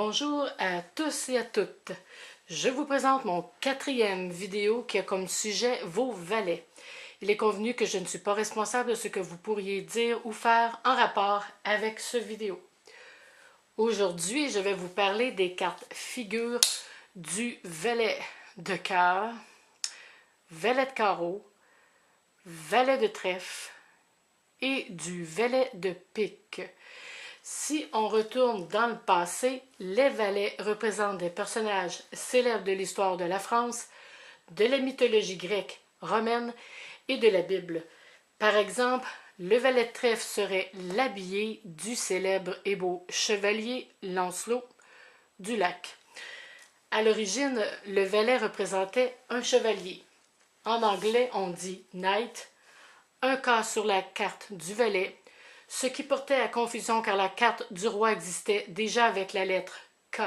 Bonjour à tous et à toutes. Je vous présente mon 4e vidéo qui a comme sujet vos valets. Il est convenu que je ne suis pas responsable de ce que vous pourriez dire ou faire en rapport avec ce vidéo. Aujourd'hui, je vais vous parler des cartes figures du valet de cœur, valet de carreau, valet de trèfle et du valet de pique. Si on retourne dans le passé, les valets représentent des personnages célèbres de l'histoire de la France, de la mythologie grecque, romaine et de la Bible. Par exemple, le valet de trèfle serait l'habillé du célèbre et beau chevalier Lancelot du Lac. À l'origine, le valet représentait un chevalier. En anglais, on dit knight, un K sur la carte du valet, ce qui portait à confusion car la carte du roi existait déjà avec la lettre K.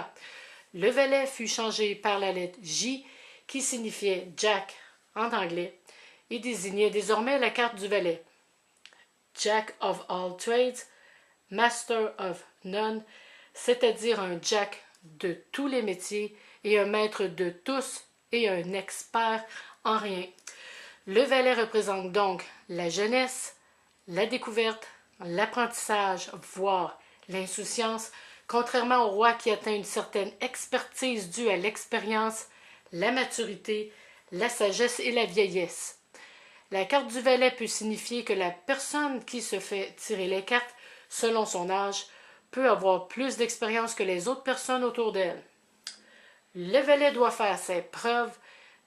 Le valet fut changé par la lettre J qui signifiait Jack en anglais et désignait désormais la carte du valet. Jack of all trades, master of none, c'est-à-dire un Jack de tous les métiers et un maître de tous et un expert en rien. Le valet représente donc la jeunesse, la découverte, l'apprentissage, voire l'insouciance, contrairement au roi qui atteint une certaine expertise due à l'expérience, la maturité, la sagesse et la vieillesse. La carte du valet peut signifier que la personne qui se fait tirer les cartes, selon son âge, peut avoir plus d'expérience que les autres personnes autour d'elle. Le valet doit faire ses preuves,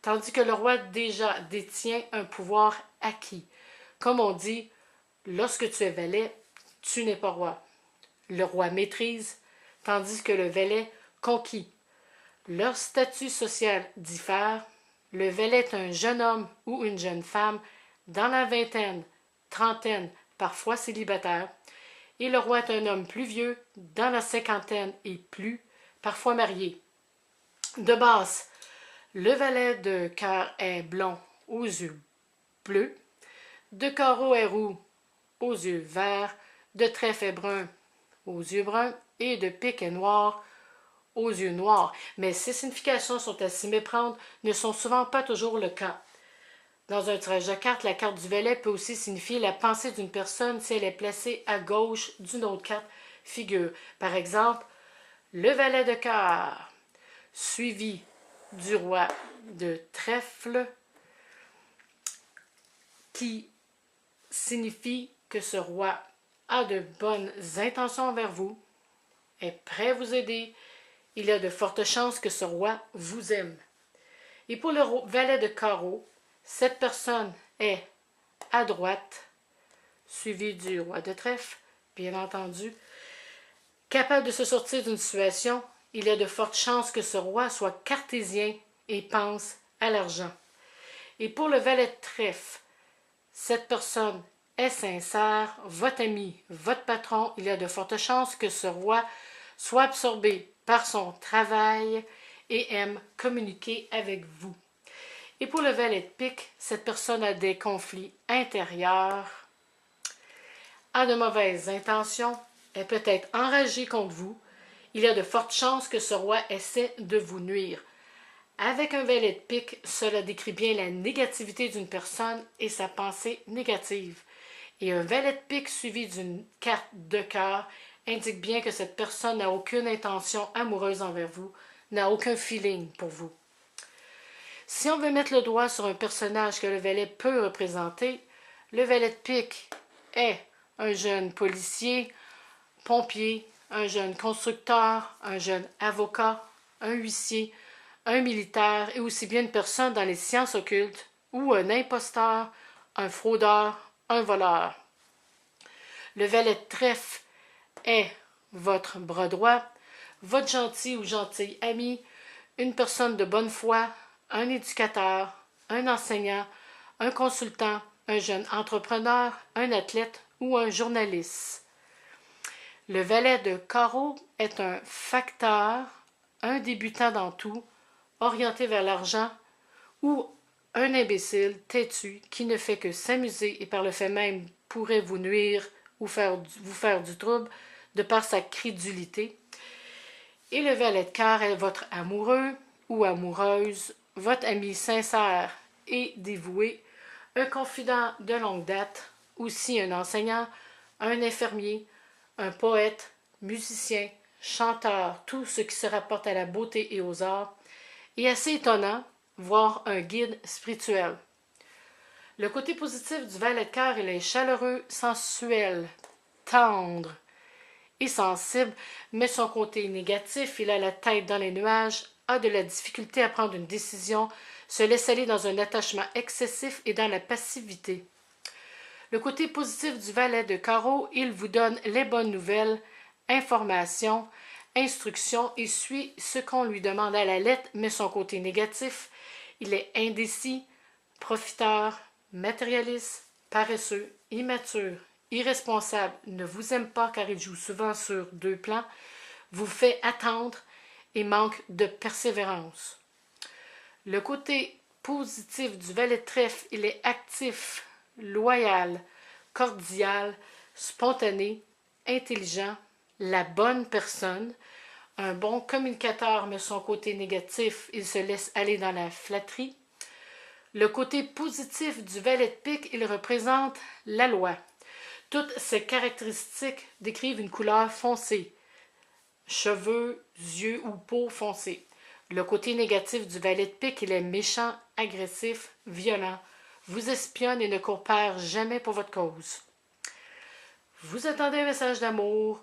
tandis que le roi déjà détient un pouvoir acquis. Comme on dit, lorsque tu es valet, tu n'es pas roi. Le roi maîtrise, tandis que le valet conquit. Leur statut social diffère. Le valet est un jeune homme ou une jeune femme dans la vingtaine, trentaine, parfois célibataire, et le roi est un homme plus vieux, dans la cinquantaine et plus, parfois marié. De base, le valet de cœur est blond aux yeux bleus, de carreau est roux aux yeux verts, de trèfle est brun aux yeux bruns et de pique est noir aux yeux noirs. Mais ces significations sont à s'y méprendre, ne sont souvent pas toujours le cas. Dans un tirage de cartes, la carte du valet peut aussi signifier la pensée d'une personne si elle est placée à gauche d'une autre carte figure. Par exemple, le valet de cœur, suivi du roi de trèfle, qui signifie que ce roi a de bonnes intentions envers vous, est prêt à vous aider, il y a de fortes chances que ce roi vous aime. Et pour le valet de carreau, cette personne est à droite, suivi du roi de trèfle, bien entendu. Capable de se sortir d'une situation, il y a de fortes chances que ce roi soit cartésien et pense à l'argent. Et pour le valet de trèfle, cette personne est sincère, votre ami, votre patron, il y a de fortes chances que ce roi soit absorbé par son travail et aime communiquer avec vous. Et pour le valet de pique, cette personne a des conflits intérieurs, a de mauvaises intentions, est peut-être enragé contre vous. Il y a de fortes chances que ce roi essaie de vous nuire. Avec un valet de pique, cela décrit bien la négativité d'une personne et sa pensée négative. Et un valet de pique suivi d'une carte de cœur indique bien que cette personne n'a aucune intention amoureuse envers vous, n'a aucun feeling pour vous. Si on veut mettre le doigt sur un personnage que le valet peut représenter, le valet de pique est un jeune policier, pompier, un jeune constructeur, un jeune avocat, un huissier, un militaire et aussi bien une personne dans les sciences occultes ou un imposteur, un fraudeur, un voleur. Le valet de trèfle est votre bras droit, votre gentil ou gentille ami, une personne de bonne foi, un éducateur, un enseignant, un consultant, un jeune entrepreneur, un athlète ou un journaliste. Le valet de carreau est un facteur, un débutant dans tout, orienté vers l'argent, ou un imbécile têtu qui ne fait que s'amuser et par le fait même pourrait vous nuire ou vous faire du trouble de par sa crédulité. Et le valet de cœur est votre amoureux ou amoureuse, votre ami sincère et dévoué, un confident de longue date, aussi un enseignant, un infirmier, un poète, musicien, chanteur, tout ce qui se rapporte à la beauté et aux arts, et assez étonnant, voire un guide spirituel. Le côté positif du valet de cœur, il est chaleureux, sensuel, tendre et sensible, mais son côté négatif, il a la tête dans les nuages, a de la difficulté à prendre une décision, se laisse aller dans un attachement excessif et dans la passivité. Le côté positif du valet de carreau, il vous donne les bonnes nouvelles, informations, instructions et suit ce qu'on lui demande à la lettre, mais son côté négatif, il est indécis, profiteur, matérialiste, paresseux, immature, irresponsable, ne vous aime pas car il joue souvent sur deux plans, vous fait attendre et manque de persévérance. Le côté positif du valet de trèfle, il est actif, loyal, cordial, spontané, intelligent, la bonne personne, un bon communicateur, mais son côté négatif, il se laisse aller dans la flatterie. Le côté positif du valet de pique, il représente la loi. Toutes ces caractéristiques décrivent une couleur foncée, cheveux, yeux ou peau foncée. Le côté négatif du valet de pique, il est méchant, agressif, violent, vous espionne et ne coopère jamais pour votre cause. Vous attendez un message d'amour,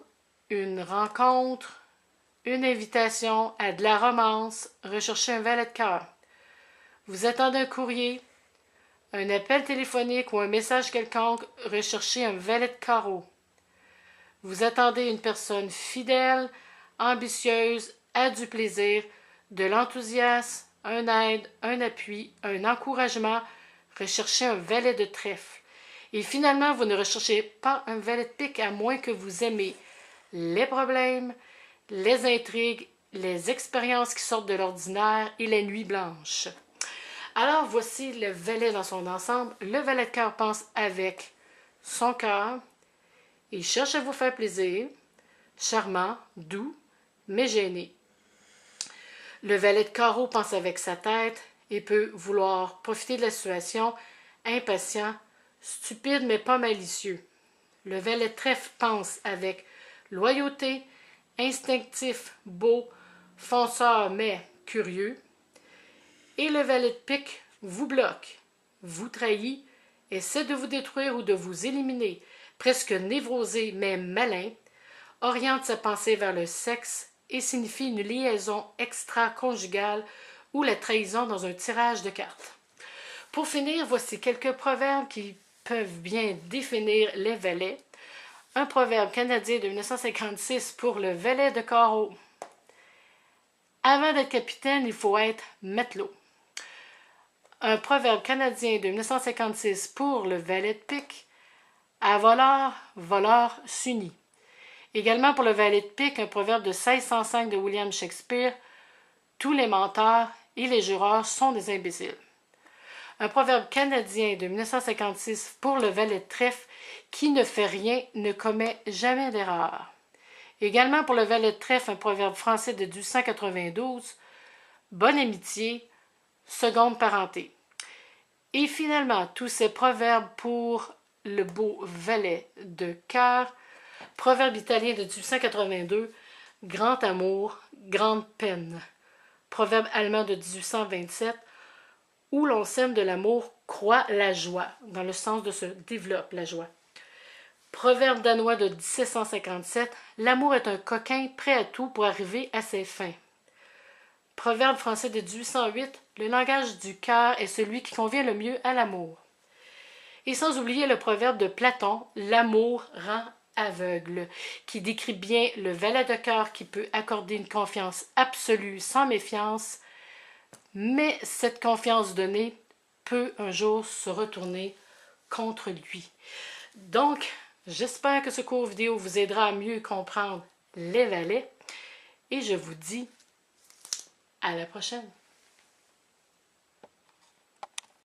une rencontre, une invitation à de la romance, recherchez un valet de cœur. Vous attendez un courrier, un appel téléphonique ou un message quelconque, recherchez un valet de carreau. Vous attendez une personne fidèle, ambitieuse, a du plaisir, de l'enthousiasme, un aide, un appui, un encouragement, recherchez un valet de trèfle. Et finalement, vous ne recherchez pas un valet de pique à moins que vous aimez les problèmes, les intrigues, les expériences qui sortent de l'ordinaire et les nuits blanches. Alors, voici le valet dans son ensemble. Le valet de cœur pense avec son cœur. Il cherche à vous faire plaisir, charmant, doux, mais gêné. Le valet de carreau pense avec sa tête et peut vouloir profiter de la situation, impatient, stupide mais pas malicieux. Le valet de trèfle pense avec loyauté, instinctif, beau, fonceur mais curieux. Et le valet de pique vous bloque, vous trahit, essaie de vous détruire ou de vous éliminer, presque névrosé mais malin, oriente sa pensée vers le sexe et signifie une liaison extra-conjugale ou la trahison dans un tirage de cartes. Pour finir, voici quelques proverbes qui peuvent bien définir les valets. Un proverbe canadien de 1956 pour le valet de carreau. Avant d'être capitaine, il faut être matelot. Un proverbe canadien de 1956 pour le valet de pique. À voleur, voleur s'unit. Également pour le valet de pique, un proverbe de 1605 de William Shakespeare. Tous les menteurs et les jureurs sont des imbéciles. Un proverbe canadien de 1956 pour le valet de trèfle. Qui ne fait rien ne commet jamais d'erreur. Également pour le valet de trèfle, un proverbe français de 1892. Bonne amitié, seconde parenté. Et finalement, tous ces proverbes pour le beau valet de cœur. Proverbe italien de 1882. Grand amour, grande peine. Proverbe allemand de 1827. Où l'on sème de l'amour, croît la joie, dans le sens de se développe la joie. Proverbe danois de 1757. L'amour est un coquin prêt à tout pour arriver à ses fins. Proverbe français de 1808. Le langage du cœur est celui qui convient le mieux à l'amour. Et sans oublier le proverbe de Platon, l'amour rend aveugle, qui décrit bien le valet de cœur qui peut accorder une confiance absolue sans méfiance, mais cette confiance donnée peut un jour se retourner contre lui. Donc, j'espère que ce court vidéo vous aidera à mieux comprendre les valets et je vous dis à la prochaine.